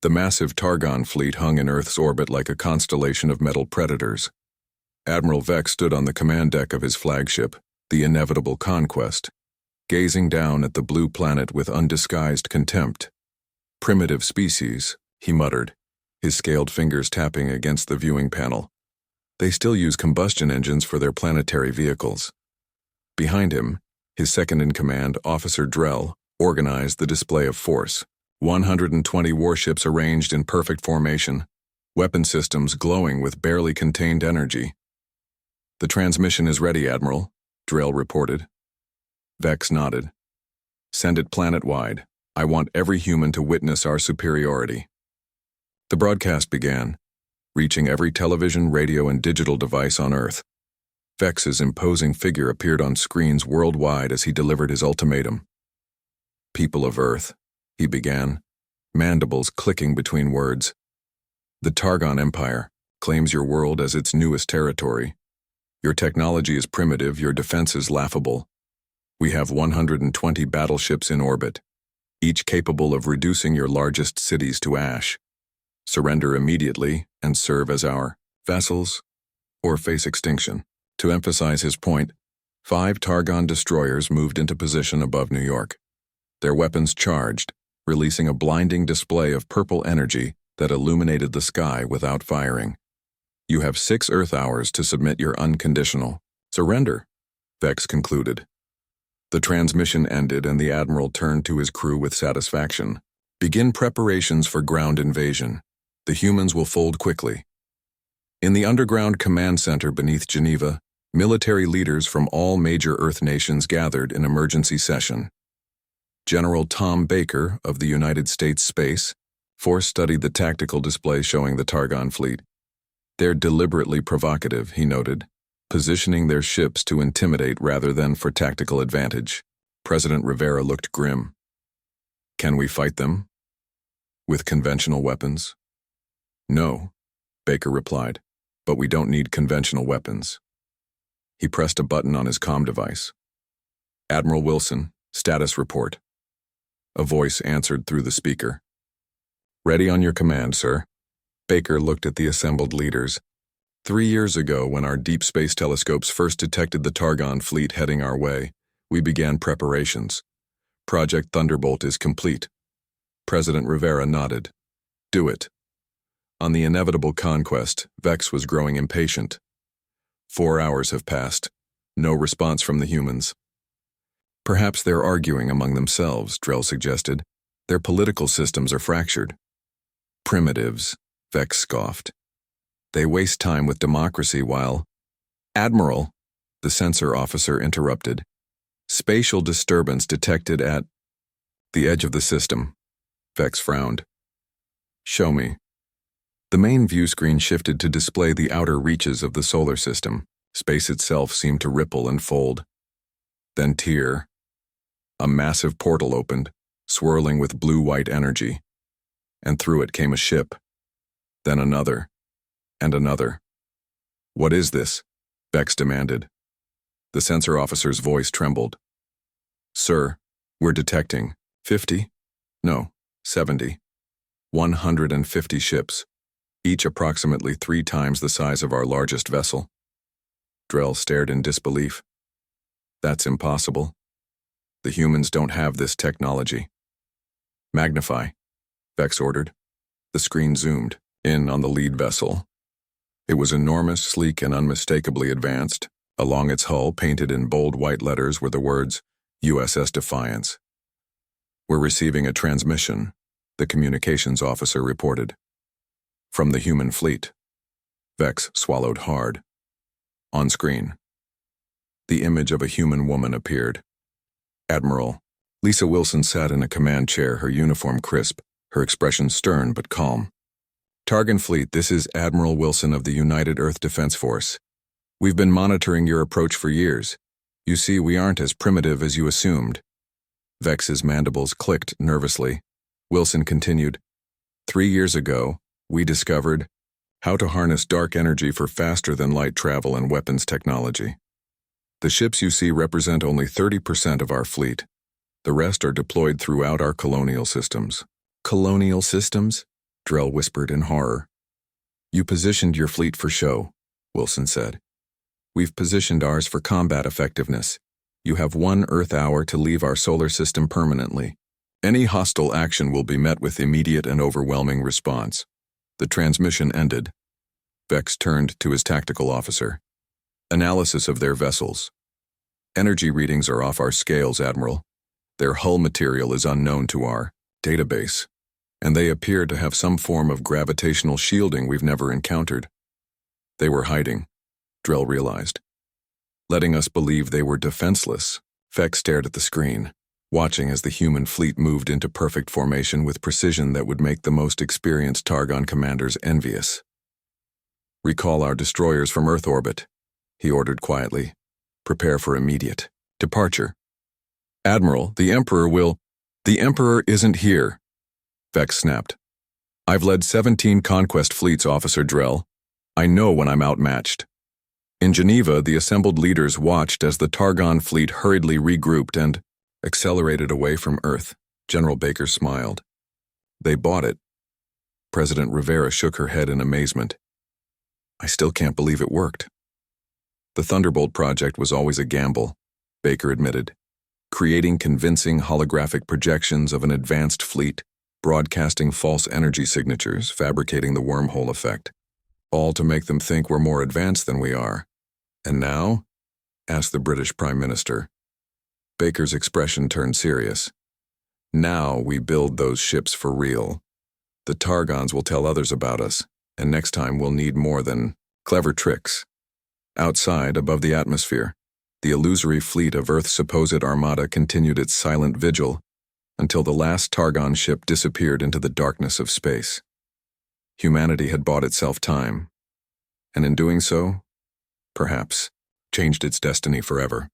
The massive Targon fleet hung in Earth's orbit like a constellation of metal predators. Admiral Vex stood on the command deck of his flagship, the inevitable Conquest, gazing down at the blue planet with undisguised contempt. "Primitive species," he muttered, his scaled fingers tapping against the viewing panel. "They still use combustion engines for their planetary vehicles." Behind him, his second-in-command, Officer Drell, organized the display of force. 120 warships arranged in perfect formation, weapon systems glowing with barely contained energy. "The transmission is ready, Admiral," Drell reported. Vex nodded. "Send it planet-wide. I want every human to witness our superiority." The broadcast began, reaching every television, radio, and digital device on Earth. Vex's imposing figure appeared on screens worldwide as he delivered his ultimatum. "People of Earth," he began, mandibles clicking between words. "The Targon Empire claims your world as its newest territory. Your technology is primitive, your defenses laughable. We have 120 battleships in orbit, each capable of reducing your largest cities to ash. Surrender immediately and serve as our vassals, or face extinction." To emphasize his point, 5 Targon destroyers moved into position above New York, their weapons charged, releasing a blinding display of purple energy that illuminated the sky without firing. "You have 6 Earth hours to submit your unconditional surrender," Vex concluded. The transmission ended and the Admiral turned to his crew with satisfaction. "Begin preparations for ground invasion. The humans will fold quickly." In the underground command center beneath Geneva, military leaders from all major Earth nations gathered in emergency session. General Tom Baker of the United States Space Force studied the tactical display showing the Targon fleet. "They're deliberately provocative," he noted, positioning their ships to intimidate rather than for tactical advantage. President Rivera looked grim. "Can we fight them? With conventional weapons?" "No," Baker replied, "but we don't need conventional weapons." He pressed a button on his comm device. "Admiral Wilson, status report." A voice answered through the speaker. "Ready on your command, sir." Baker looked at the assembled leaders. 3 years ago, when our deep space telescopes first detected the Targon fleet heading our way, we began preparations. Project Thunderbolt is complete." President Rivera nodded. "Do it." On the inevitable Conquest, Vex was growing impatient. 4 hours have passed. No response from the humans. "Perhaps they're arguing among themselves," Drell suggested. "Their political systems are fractured." "Primitives," Vex scoffed. "They waste time with democracy while—" "Admiral," the sensor officer interrupted. "Spatial disturbance detected at the edge of the system." Vex frowned. "Show me." The main view screen shifted to display the outer reaches of the solar system. Space itself seemed to ripple and fold. Then tear. A massive portal opened, swirling with blue-white energy. And through it came a ship. Then another. And another. "What is this?" Vex demanded. The sensor officer's voice trembled. "Sir, we're detecting 50? No, 70. 150 ships, each approximately 3 times the size of our largest vessel." Drell stared in disbelief. "That's impossible. The humans don't have this technology." "Magnify," Vex ordered. The screen zoomed in on the lead vessel. It was enormous, sleek, and unmistakably advanced. Along its hull, painted in bold white letters, were the words, USS Defiance. "We're receiving a transmission," the communications officer reported. "From the human fleet." Vex swallowed hard. On screen, the image of a human woman appeared. Admiral Lisa Wilson sat in a command chair, her uniform crisp, her expression stern but calm. "Targon Fleet, this is Admiral Wilson of the United Earth Defense Force. We've been monitoring your approach for years. You see, we aren't as primitive as you assumed." Vex's mandibles clicked nervously. Wilson continued, 3 years ago, we discovered how to harness dark energy for faster-than-light travel and weapons technology. The ships you see represent only 30% of our fleet. The rest are deployed throughout our colonial systems." "Colonial systems?" Drell whispered in horror. You positioned your fleet for show, Wilson said. We've positioned ours for combat effectiveness. You have 1 Earth hour to leave our solar system permanently. Any hostile action will be met with immediate and overwhelming response. The transmission ended. Vex turned to his tactical officer. Analysis of their vessels. Energy readings are off our scales, Admiral. Their hull material is unknown to our database, and they appear to have some form of gravitational shielding we've never encountered. They were hiding, Drell realized. Letting us believe they were defenseless. Vex stared at the screen, watching as the human fleet moved into perfect formation with precision that would make the most experienced Targon commanders envious. Recall our destroyers from Earth orbit, he ordered quietly. Prepare for immediate departure. Admiral, the Emperor will— The Emperor isn't here, Vex snapped. I've led 17 conquest fleets, Officer Drell. I know when I'm outmatched. In Geneva, the assembled leaders watched as the Targon fleet hurriedly regrouped and accelerated away from Earth. General Baker smiled. They bought it. President Rivera shook her head in amazement. I still can't believe it worked. The Thunderbolt project was always a gamble, Baker admitted. Creating convincing holographic projections of an advanced fleet, broadcasting false energy signatures, fabricating the wormhole effect, all to make them think we're more advanced than we are. And now? Asked the British Prime Minister. Baker's expression turned serious. Now we build those ships for real. The Targons will tell others about us, and next time we'll need more than clever tricks. Outside, above the atmosphere, the illusory fleet of Earth's supposed armada continued its silent vigil until the last Targon ship disappeared into the darkness of space. Humanity had bought itself time, and in doing so, perhaps, changed its destiny forever.